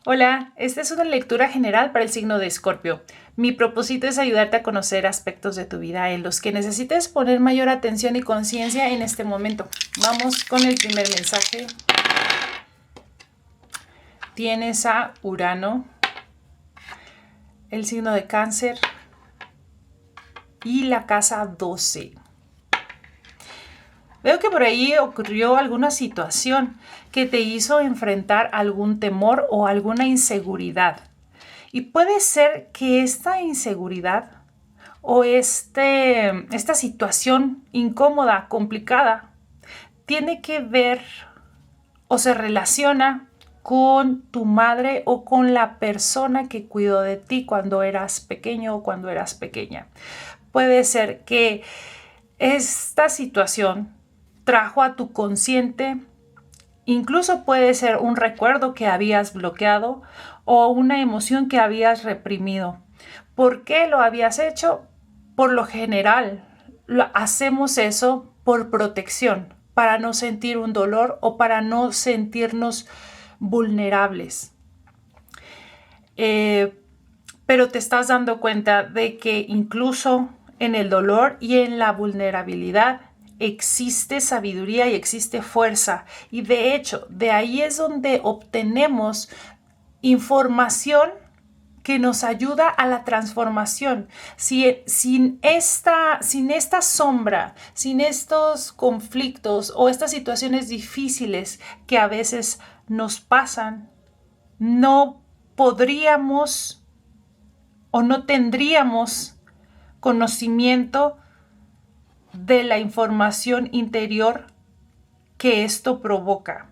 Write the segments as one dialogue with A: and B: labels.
A: Hola, esta es una lectura general para el signo de Escorpio. Mi propósito es ayudarte a conocer aspectos de tu vida en los que necesites poner mayor atención y conciencia en este momento. Vamos con el primer mensaje. Tienes a Urano, el signo de Cáncer y la casa 12. Veo que por ahí ocurrió alguna situación que te hizo enfrentar algún temor o alguna inseguridad. Y puede ser que esta inseguridad o esta situación incómoda, complicada, tiene que ver o se relaciona con tu madre o con la persona que cuidó de ti cuando eras pequeño o cuando eras pequeña. Puede ser que esta situación trajo a tu consciente, incluso puede ser un recuerdo que habías bloqueado o una emoción que habías reprimido. ¿Por qué lo habías hecho? Por lo general, hacemos eso por protección, para no sentir un dolor o para no sentirnos vulnerables. Pero te estás dando cuenta de que incluso en el dolor y en la vulnerabilidad existe sabiduría y existe fuerza. Y de hecho, de ahí es donde obtenemos información que nos ayuda a la transformación. Sin esta sombra, sin estos conflictos o estas situaciones difíciles que a veces nos pasan, no podríamos o no tendríamos conocimiento de la información interior que esto provoca.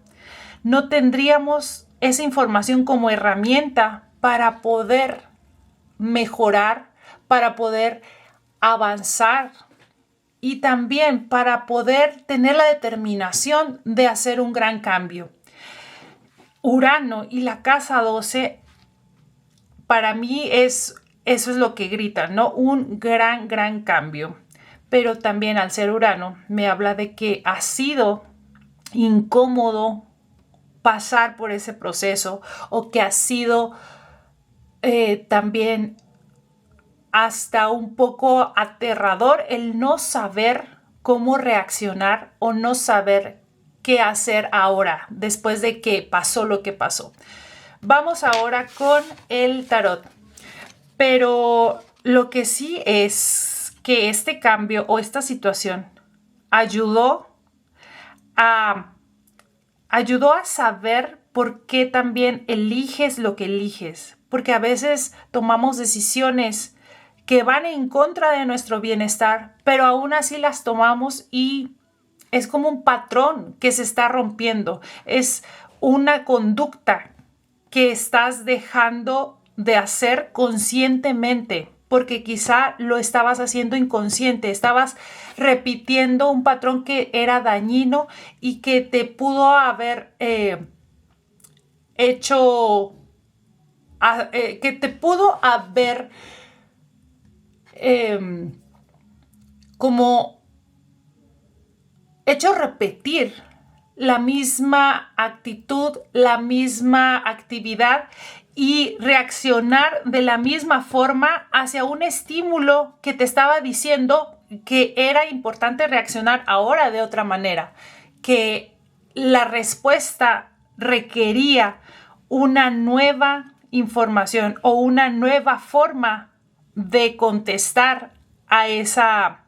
A: No tendríamos esa información como herramienta para poder mejorar, para poder avanzar y también para poder tener la determinación de hacer un gran cambio. Urano y la casa 12 para mí eso es lo que grita, ¿no? Un gran cambio. Pero también al ser Urano me habla de que ha sido incómodo pasar por ese proceso o que ha sido también hasta un poco aterrador el no saber cómo reaccionar o no saber qué hacer ahora después de que pasó lo que pasó. Vamos ahora con el tarot. Pero lo que sí es que este cambio o esta situación ayudó a saber por qué también eliges lo que eliges. Porque a veces tomamos decisiones que van en contra de nuestro bienestar, pero aún así las tomamos y es como un patrón que se está rompiendo. Es una conducta que estás dejando de hacer conscientemente, porque quizá lo estabas haciendo inconsciente, estabas repitiendo un patrón que era dañino y que te pudo haber que te pudo haber como hecho repetir la misma actitud, la misma actividad y reaccionar de la misma forma hacia un estímulo que te estaba diciendo que era importante reaccionar ahora de otra manera, que la respuesta requería una nueva información o una nueva forma de contestar a esa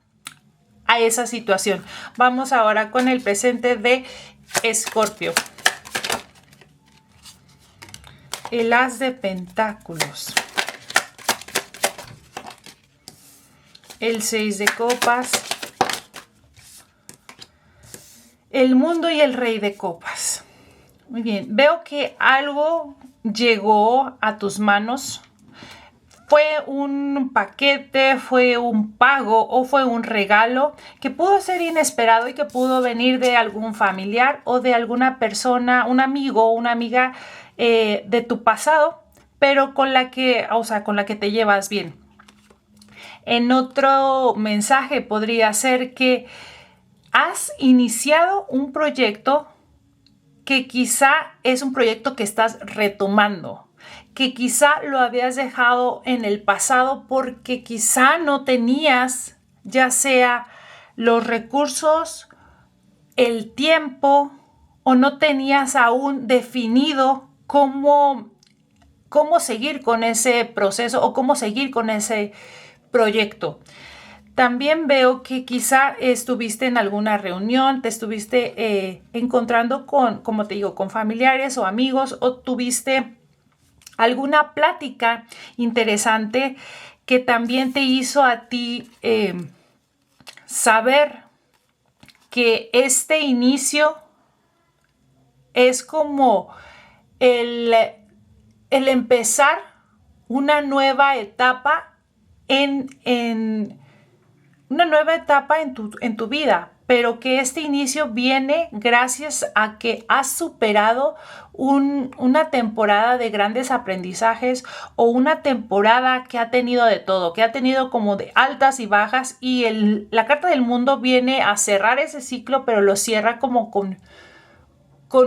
A: situación. Vamos ahora con el presente de Escorpio. El as de pentáculos. El 6 de copas. El mundo y el rey de copas. Muy bien, veo que algo llegó a tus manos. Fue un paquete, fue un pago o fue un regalo que pudo ser inesperado y que pudo venir de algún familiar o de alguna persona, un amigo o una amiga de tu pasado, pero con la que te llevas bien. En otro mensaje podría ser que has iniciado un proyecto que quizá es un proyecto que estás retomando. que quizá lo habías dejado en el pasado porque quizá no tenías ya sea los recursos, el tiempo o no tenías aún definido cómo seguir con ese proceso o cómo seguir con ese proyecto. También veo que quizá estuviste en alguna reunión, te estuviste encontrando como te digo, con familiares o amigos, o tuviste alguna plática interesante que también te hizo a ti saber que este inicio es como el empezar una nueva etapa en tu vida, pero que este inicio viene gracias a que has superado una temporada de grandes aprendizajes o una temporada que ha tenido de todo, que ha tenido como de altas y bajas, y la carta del mundo viene a cerrar ese ciclo, pero lo cierra como con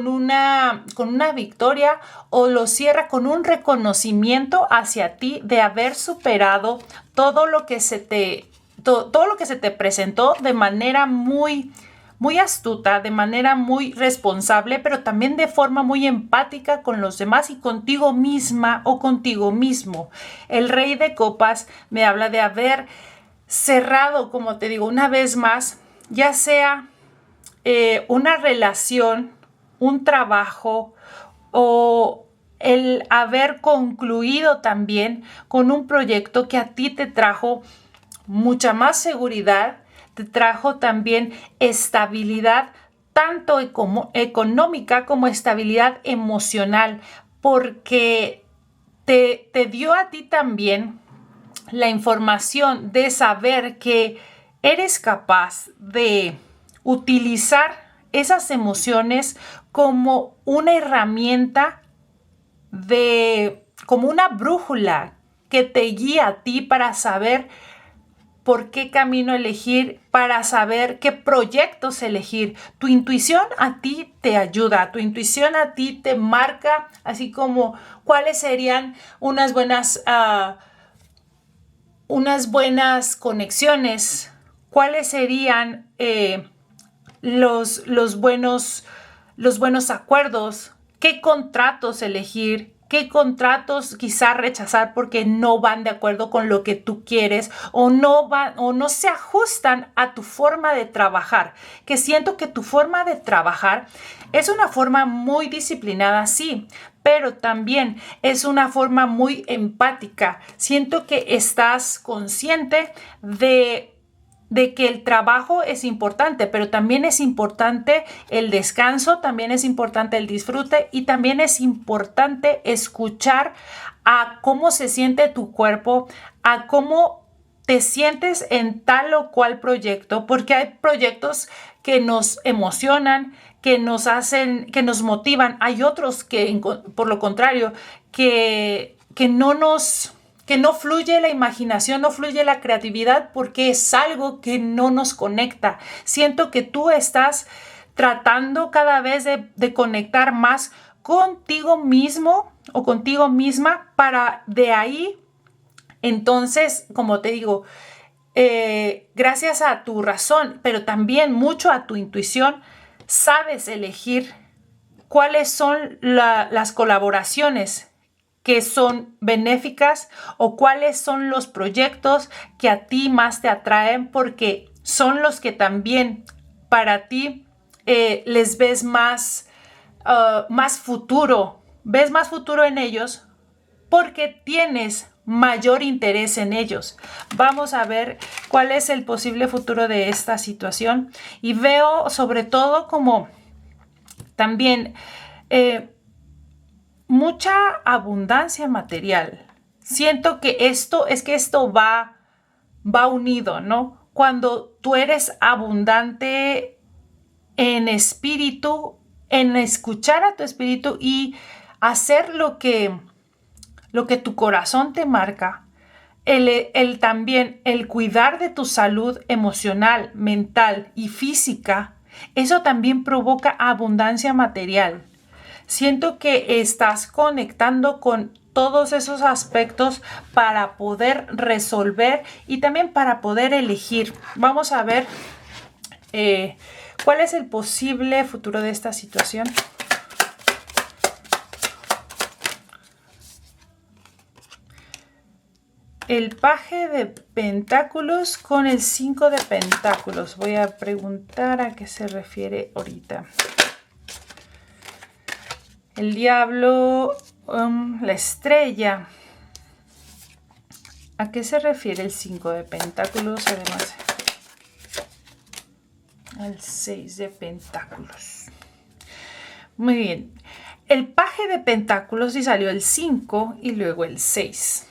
A: una victoria, o lo cierra con un reconocimiento hacia ti de haber superado todo lo que se te presentó de manera muy, muy astuta, de manera muy responsable, pero también de forma muy empática con los demás y contigo misma o contigo mismo. El Rey de Copas me habla de haber cerrado, como te digo, una vez más, ya sea una relación, un trabajo, o el haber concluido también con un proyecto que a ti te trajo mucha más seguridad, te trajo también estabilidad, tanto económica como estabilidad emocional, porque te dio a ti también la información de saber que eres capaz de utilizar esas emociones como una herramienta, como una brújula que te guía a ti para saber por qué camino elegir, para saber qué proyectos elegir. Tu intuición a ti te ayuda, tu intuición a ti te marca, así como cuáles serían unas buenas conexiones, cuáles serían los buenos acuerdos, qué contratos elegir, qué contratos quizá rechazar porque no van de acuerdo con lo que tú quieres, o no se ajustan a tu forma de trabajar. Que siento que tu forma de trabajar es una forma muy disciplinada, sí, pero también es una forma muy empática. Siento que estás consciente de que el trabajo es importante, pero también es importante el descanso, también es importante el disfrute, y también es importante escuchar a cómo se siente tu cuerpo, a cómo te sientes en tal o cual proyecto, porque hay proyectos que nos emocionan, que nos motivan. Hay otros que, por lo contrario, que no fluye la imaginación, no fluye la creatividad, porque es algo que no nos conecta. Siento que tú estás tratando cada vez de conectar más contigo mismo o contigo misma, para de ahí, entonces, como te digo, gracias a tu razón, pero también mucho a tu intuición, sabes elegir cuáles son las colaboraciones que son benéficas, o cuáles son los proyectos que a ti más te atraen, porque son los que también para ti les ves más futuro, ves más futuro en ellos, porque tienes mayor interés en ellos. Vamos a ver cuál es el posible futuro de esta situación, y veo sobre todo como también mucha abundancia material. Siento que esto va unido, ¿no? Cuando tú eres abundante en espíritu, en escuchar a tu espíritu y hacer lo que tu corazón te marca, también el cuidar de tu salud emocional, mental y física, eso también provoca abundancia material. Siento que estás conectando con todos esos aspectos para poder resolver y también para poder elegir. Vamos a ver cuál es el posible futuro de esta situación. El paje de pentáculos con el 5 de pentáculos. Voy a preguntar a qué se refiere ahorita. El diablo, la estrella. ¿A qué se refiere el 5 de pentáculos? Además, al 6 de pentáculos. Muy bien. El paje de pentáculos y salió el 5 y luego el 6.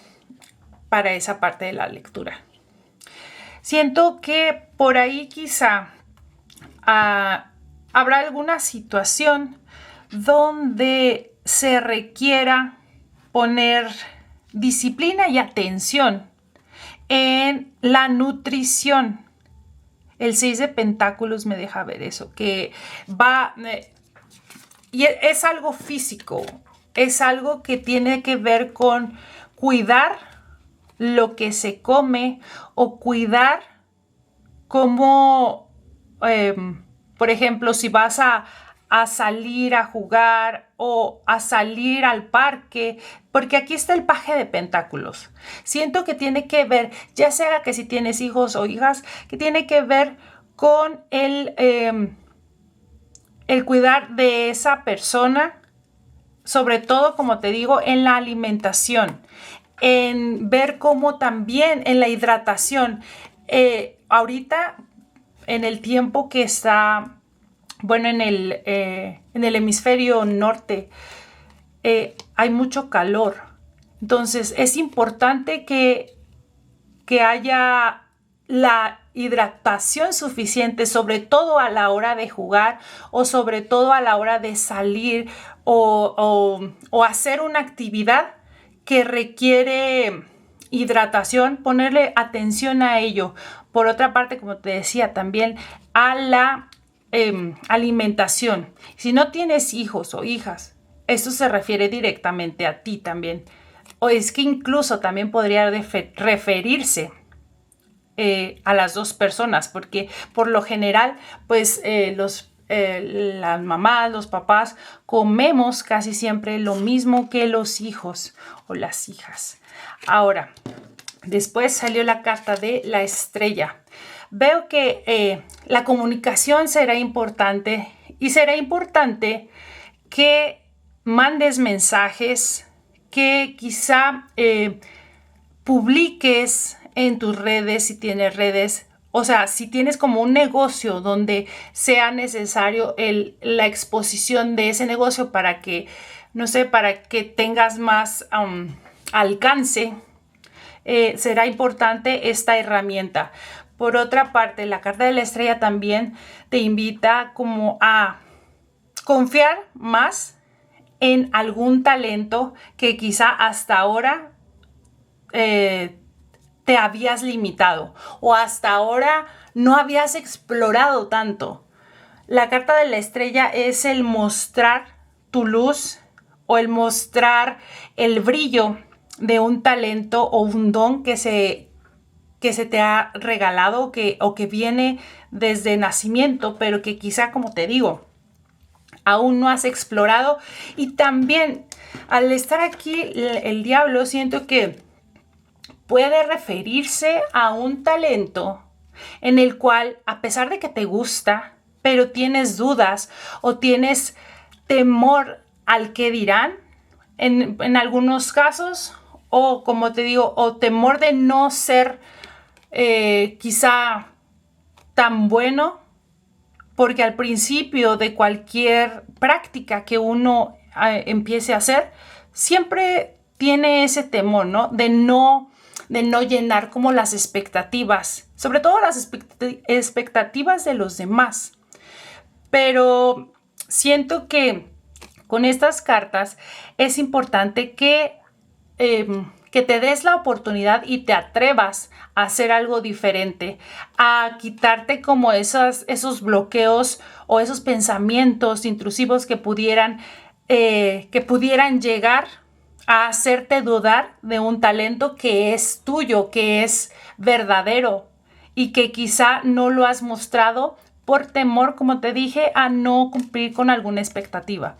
A: Para esa parte de la lectura. Siento que por ahí quizá habrá alguna situación donde se requiera poner disciplina y atención en la nutrición. El 6 de pentáculos me deja ver eso, que va, y es algo físico, es algo que tiene que ver con cuidar lo que se come o cuidar cómo, por ejemplo, si vas a salir a jugar o a salir al parque, porque aquí está el paje de pentáculos. Siento que tiene que ver, ya sea que si tienes hijos o hijas, que tiene que ver con el cuidar de esa persona, sobre todo, como te digo, en la alimentación, en ver cómo también en la hidratación. Ahorita, en el tiempo que está, bueno, en el hemisferio norte, hay mucho calor. Entonces, es importante que haya la hidratación suficiente, sobre todo a la hora de jugar o sobre todo a la hora de salir o hacer una actividad que requiere hidratación, ponerle atención a ello. Por otra parte, como te decía, también a la alimentación. Si no tienes hijos o hijas, esto se refiere directamente a ti también. O es que incluso también podría referirse a las dos personas, porque por lo general, pues las mamás, los papás, comemos casi siempre lo mismo que los hijos o las hijas. Ahora, después salió la carta de la estrella. Veo que la comunicación será importante y será importante que mandes mensajes, que quizá publiques en tus redes, si tienes redes. O sea, si tienes como un negocio donde sea necesario la exposición de ese negocio para que, no sé, para que tengas más alcance, será importante esta herramienta. Por otra parte, la carta de la estrella también te invita como a confiar más en algún talento que quizá hasta ahora te habías limitado o hasta ahora no habías explorado tanto. La carta de la estrella es el mostrar tu luz o el mostrar el brillo de un talento o un don que se te ha regalado o que viene desde nacimiento, pero que quizá, como te digo, aún no has explorado. Y también al estar aquí el diablo, siento que puede referirse a un talento en el cual, a pesar de que te gusta, pero tienes dudas o tienes temor al que dirán en algunos casos, o como te digo, o temor de no ser quizá tan bueno, porque al principio de cualquier práctica que uno empiece a hacer, siempre tiene ese temor, ¿no? De no llenar como las expectativas, sobre todo las expectativas de los demás. Pero siento que con estas cartas es importante que te des la oportunidad y te atrevas a hacer algo diferente, a quitarte como esos bloqueos o esos pensamientos intrusivos que pudieran llegar a hacerte dudar de un talento que es tuyo, que es verdadero y que quizá no lo has mostrado por temor, como te dije, a no cumplir con alguna expectativa.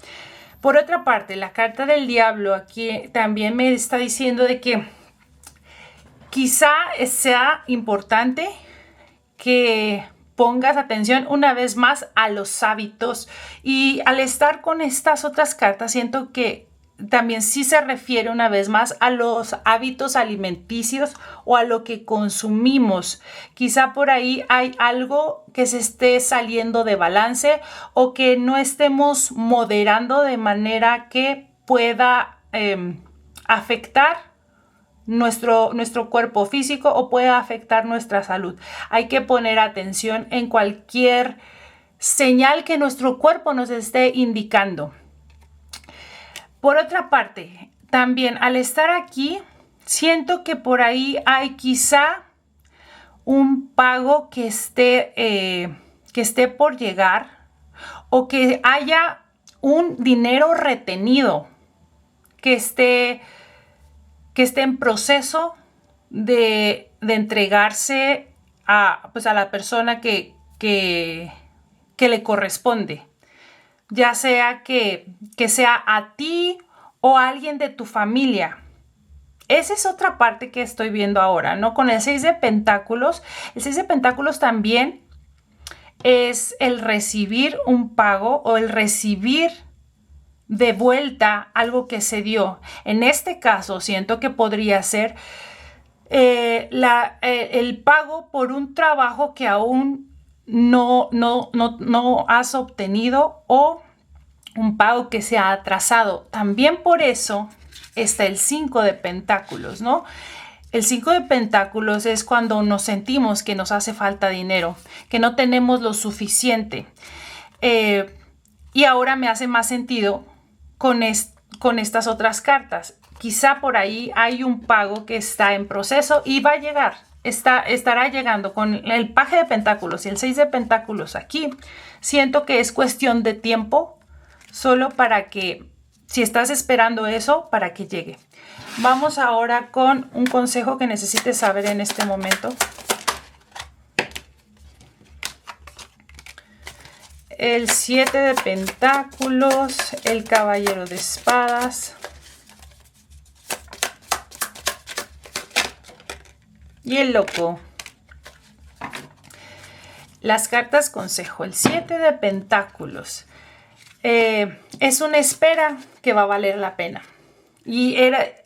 A: Por otra parte, la carta del diablo aquí también me está diciendo de que quizá sea importante que pongas atención una vez más a los hábitos, y al estar con estas otras cartas siento que también sí se refiere una vez más a los hábitos alimenticios o a lo que consumimos. Quizá por ahí hay algo que se esté saliendo de balance o que no estemos moderando de manera que pueda afectar nuestro cuerpo físico o puede afectar nuestra salud. Hay que poner atención en cualquier señal que nuestro cuerpo nos esté indicando. Por otra parte, también al estar aquí, siento que por ahí hay quizá un pago que esté por llegar, o que haya un dinero retenido que esté en proceso de entregarse a la persona que le corresponde, ya sea que sea a ti o a alguien de tu familia. Esa es otra parte que estoy viendo ahora, ¿no? Con el 6 de Pentáculos. El 6 de Pentáculos también es el recibir un pago o el recibir de vuelta algo que se dio. En este caso, siento que podría ser el pago por un trabajo que aún no has obtenido, o un pago que se ha atrasado. También por eso está el 5 de Pentáculos, ¿no? El 5 de Pentáculos es cuando nos sentimos que nos hace falta dinero, que no tenemos lo suficiente. Y ahora me hace más sentido con estas otras cartas. Quizá por ahí hay un pago que está en proceso y va a llegar. Estará llegando con el paje de Pentáculos y el 6 de Pentáculos aquí. Siento que es cuestión de tiempo, solo para que, si estás esperando eso, para que llegue. Vamos ahora con un consejo que necesites saber en este momento. El 7 de Pentáculos, el Caballero de Espadas y el Loco. Las cartas consejo. El 7 de Pentáculos es una espera que va a valer la pena. Y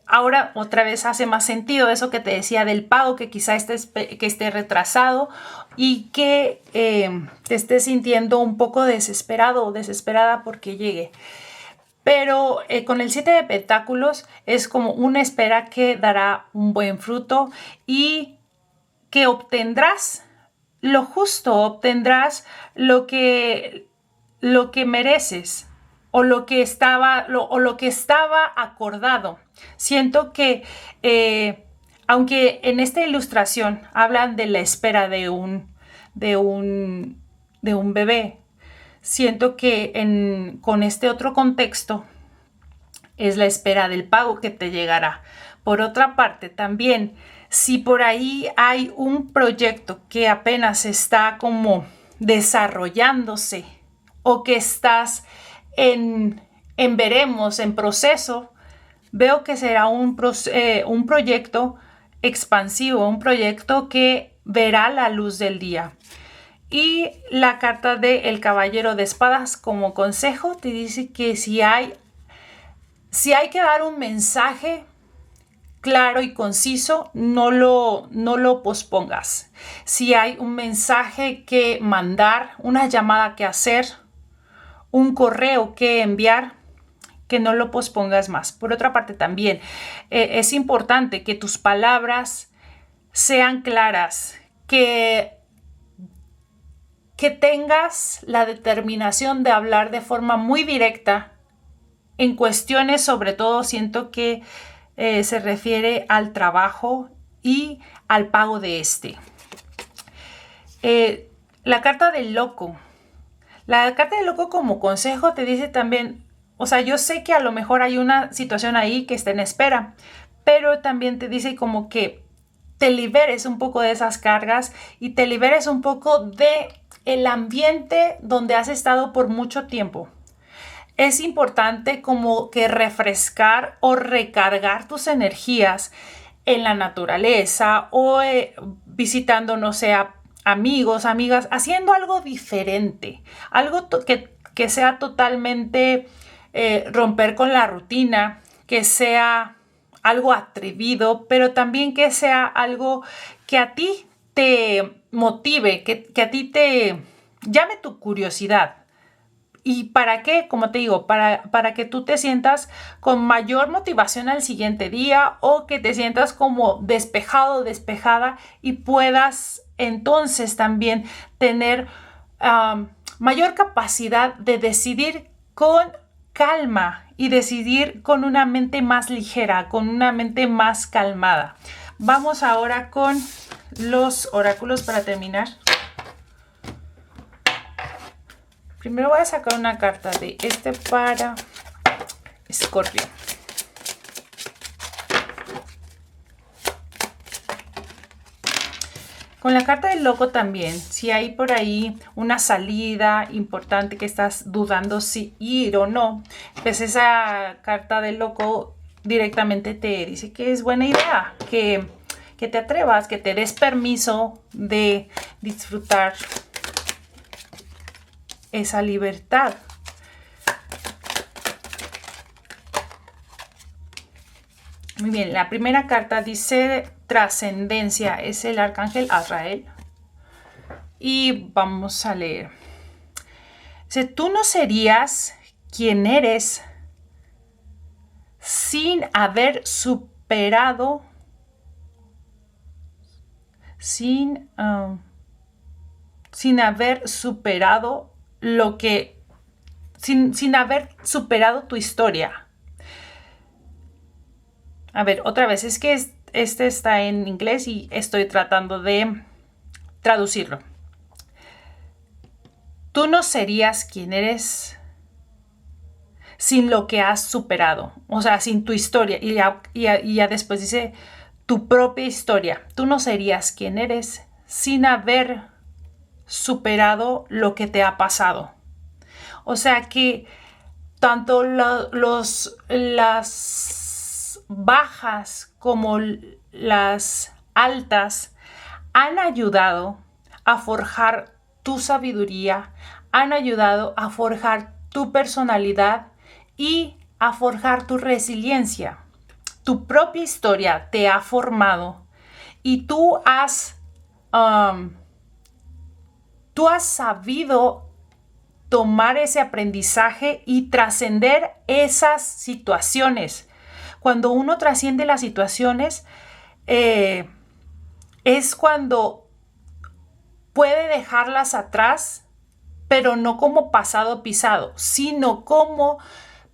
A: ahora otra vez hace más sentido eso que te decía del pago, que quizá esté retrasado y que te estés sintiendo un poco desesperado o desesperada porque llegue. Pero con el 7 de Pentáculos es como una espera que dará un buen fruto y que obtendrás lo justo, obtendrás lo que mereces, o lo que estaba acordado. Siento que aunque en esta ilustración hablan de la espera de un bebé, siento que con este otro contexto es la espera del pago que te llegará. Por otra parte, también, si por ahí hay un proyecto que apenas está como desarrollándose, o que estás en veremos, en proceso, veo que será un proyecto expansivo, un proyecto que verá la luz del día. Y la carta del Caballero de Espadas como consejo te dice que si hay que dar un mensaje claro y conciso, no lo pospongas. Si hay un mensaje que mandar, una llamada que hacer, un correo que enviar, que no lo pospongas más. Por otra parte, también es importante que tus palabras sean claras, que tengas la determinación de hablar de forma muy directa en cuestiones, sobre todo siento que se refiere al trabajo y al pago de este. La carta del loco. La carta del loco como consejo te dice también o sea, yo sé que a lo mejor hay una situación ahí que está en espera, pero también te dice como que te liberes un poco de esas cargas y te liberes un poco de el ambiente donde has estado por mucho tiempo. Es importante como que refrescar o recargar tus energías en la naturaleza o visitando, no sé, amigos, amigas, haciendo algo diferente, algo que sea totalmente romper con la rutina, que sea algo atrevido, pero también que sea algo que a ti te motive, que a ti te llame tu curiosidad. ¿Y para qué? Como te digo, para que tú te sientas con mayor motivación al siguiente día o que te sientas como despejado o despejada y puedas entonces también tener mayor capacidad de decidir con calma y decidir con una mente más ligera, con una mente más calmada. Vamos ahora con los oráculos para terminar. Primero voy a sacar una carta de para Escorpio. Con la carta del loco también, si hay por ahí una salida importante que estás dudando si ir o no, pues esa carta del loco directamente te dice que es buena idea, que te atrevas, que te des permiso de disfrutar esa libertad. Muy bien, la primera carta dice trascendencia, es el arcángel Azrael. Y vamos a leer. Dice, tú no serías quien eres sin haber superado, sin haber superado lo que, sin haber superado tu historia. A ver, otra vez, es que este está en inglés y estoy tratando de traducirlo. Tú no serías quien eres sin lo que has superado, o sea, sin tu historia. Y ya después dice tu propia historia. Tú no serías quien eres sin haber superado lo que te ha pasado. O sea que tanto las bajas como las altas han ayudado a forjar tu sabiduría, han ayudado a forjar tu personalidad y a forjar tu resiliencia. Tu propia historia te ha formado y tú has sabido tomar ese aprendizaje y trascender esas situaciones. Cuando uno trasciende las situaciones, es cuando puede dejarlas atrás, pero no como pasado pisado, sino como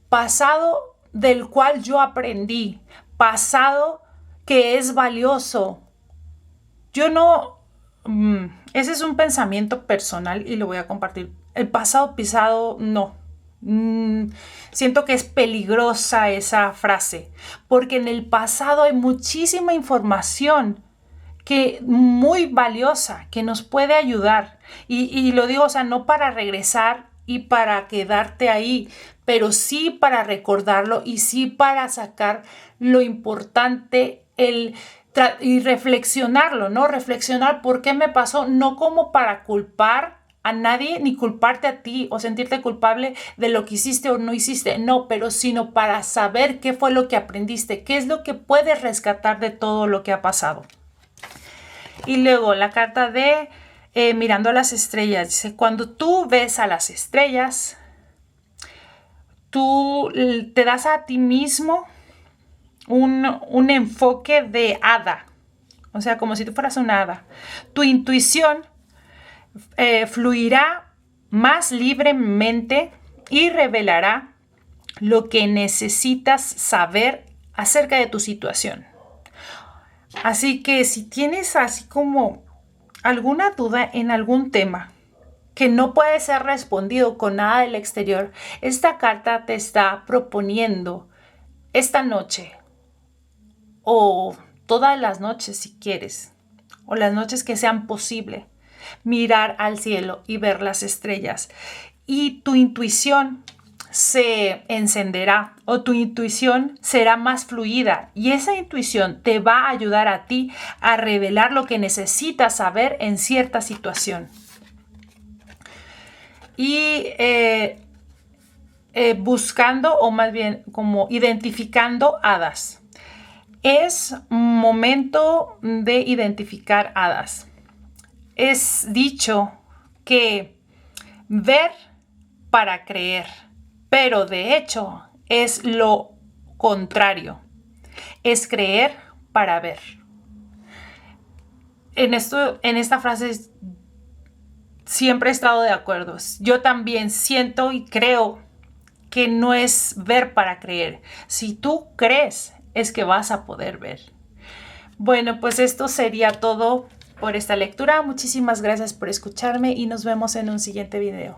A: pasado del cual yo aprendí, pasado que es valioso. Yo no, ese es un pensamiento personal y lo voy a compartir. El pasado pisado, no. Siento que es peligrosa esa frase, porque en el pasado hay muchísima información que muy valiosa, que nos puede ayudar. Y lo digo, o sea, no para regresar y para quedarte ahí, pero sí para recordarlo y sí para sacar lo importante, y reflexionarlo, ¿no? Reflexionar por qué me pasó, no como para culpar a nadie ni culparte a ti o sentirte culpable de lo que hiciste o no hiciste, no, pero sino para saber qué fue lo que aprendiste, qué es lo que puedes rescatar de todo lo que ha pasado. Y luego la carta de mirando a las estrellas, dice, cuando tú ves a las estrellas, tú te das a ti mismo un enfoque de hada, o sea, como si tú fueras una hada. Tu intuición fluirá más libremente y revelará lo que necesitas saber acerca de tu situación. Así que si tienes así como alguna duda en algún tema, que no puede ser respondido con nada del exterior, esta carta te está proponiendo esta noche o todas las noches si quieres, o las noches que sean posible, mirar al cielo y ver las estrellas. Y tu intuición se encenderá o tu intuición será más fluida y esa intuición te va a ayudar a ti a revelar lo que necesitas saber en cierta situación. Y buscando o más bien como identificando hadas. Es momento de identificar hadas. Es dicho que ver para creer, pero de hecho es lo contrario. Es creer para ver. En esta frase siempre he estado de acuerdo. Yo también siento y creo que no es ver para creer. Si tú crees, es que vas a poder ver. Bueno, pues esto sería todo por esta lectura. Muchísimas gracias por escucharme y nos vemos en un siguiente video.